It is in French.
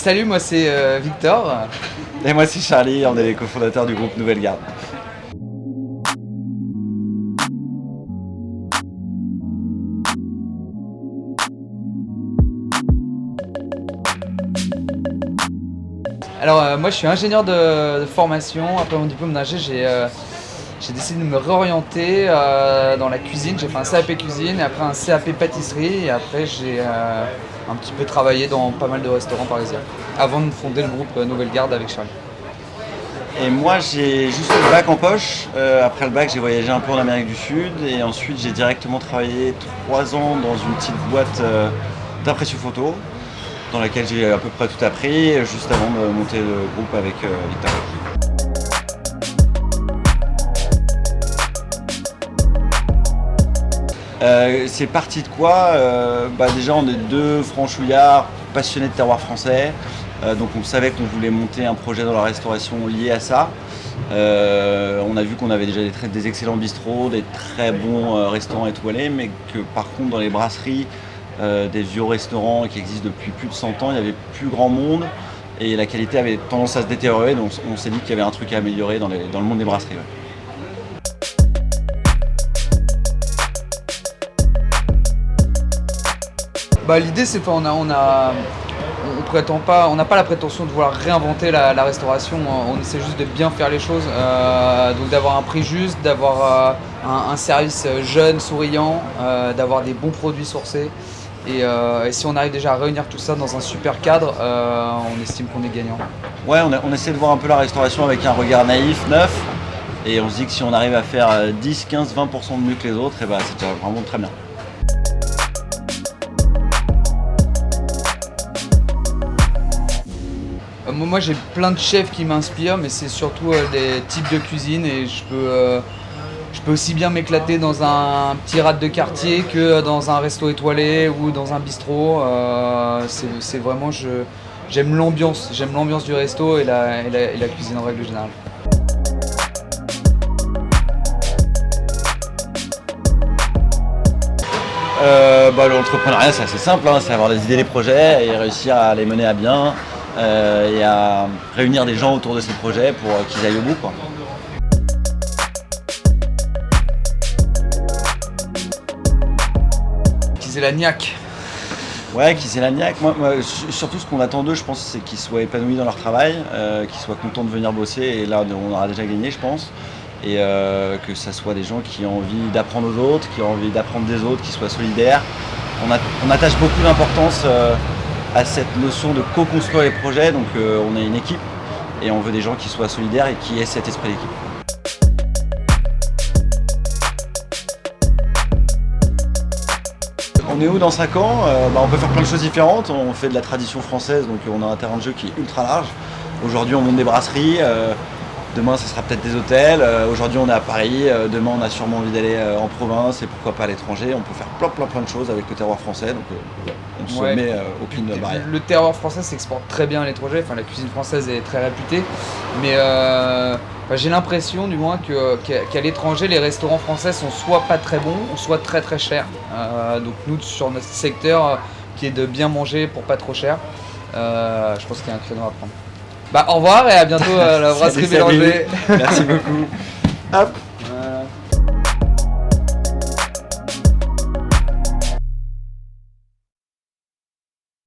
Salut, moi c'est Victor. Et moi c'est Charlie, on est les cofondateurs du groupe Nouvelle Garde. Alors moi je suis ingénieur de formation. Après mon diplôme d'ingé, j'ai décidé de me réorienter dans la cuisine. J'ai fait un CAP cuisine et après un CAP pâtisserie. Et après j'ai un petit peu travaillé dans pas mal de restaurants parisiens avant de fonder le groupe Nouvelle Garde avec Charlie. Et moi j'ai juste le bac en poche. Après le bac j'ai voyagé un peu en Amérique du Sud et ensuite j'ai directement travaillé 3 ans dans une petite boîte d'impression photo dans laquelle j'ai à peu près tout appris juste avant de monter le groupe avec Victor. C'est parti de quoi déjà on est deux franchouillards passionnés de terroir français, donc on savait qu'on voulait monter un projet dans la restauration lié à ça. On a vu qu'on avait déjà des excellents bistrots, des très bons restaurants étoilés, mais que par contre dans les brasseries, des vieux restaurants qui existent depuis plus de 100 ans, il n'y avait plus grand monde et la qualité avait tendance à se détériorer, donc on s'est dit qu'il y avait un truc à améliorer dans le monde des brasseries. Ouais. L'idée c'est qu'on on n'a pas la prétention de vouloir réinventer la restauration. On essaie juste de bien faire les choses, donc d'avoir un prix juste, d'avoir un service jeune, souriant, d'avoir des bons produits sourcés. Et si on arrive déjà à réunir tout ça dans un super cadre, on estime qu'on est gagnant. Ouais, on essaie de voir un peu la restauration avec un regard naïf, neuf, et on se dit que si on arrive à faire 10, 15, 20% de mieux que les autres, c'est déjà vraiment très bien. Moi j'ai plein de chefs qui m'inspirent, mais c'est surtout des types de cuisine et je peux aussi bien m'éclater dans un petit rad de quartier que dans un resto étoilé ou dans un bistrot. C'est vraiment, j'aime l'ambiance du resto et la cuisine en règle générale. L'entrepreneuriat c'est assez simple, hein, c'est avoir des idées, des projets et réussir à les mener à bien et à réunir des gens autour de ces projets pour qu'ils aillent au bout, quoi. Qu'ils aient la niaque. Ouais, qu'ils aient la niaque. Moi, surtout ce qu'on attend d'eux, je pense, c'est qu'ils soient épanouis dans leur travail, qu'ils soient contents de venir bosser et là on aura déjà gagné, je pense. Et que ça soit des gens qui ont envie d'apprendre aux autres, qui ont envie d'apprendre des autres, qui soient solidaires. On attache beaucoup d'importance à cette notion de co-construire les projets, donc on est une équipe et on veut des gens qui soient solidaires et qui aient cet esprit d'équipe. On est où dans 5 ans? On peut faire plein de choses différentes, on fait de la tradition française, donc on a un terrain de jeu qui est ultra large. Aujourd'hui on monte des brasseries, demain ça sera peut-être des hôtels, aujourd'hui on est à Paris, demain on a sûrement envie d'aller en province et pourquoi pas à l'étranger. On peut faire plein de choses avec le terroir français, donc on ne se met aucune barrière. Le terroir français s'exporte très bien à l'étranger, enfin la cuisine française est très réputée, mais j'ai l'impression du moins qu'à l'étranger les restaurants français sont soit pas très bons, soit très très chers. Donc nous sur notre secteur qui est de bien manger pour pas trop cher, je pense qu'il y a un créneau à prendre. Au revoir et à bientôt à la brasserie Bélanger. Merci beaucoup. Hop.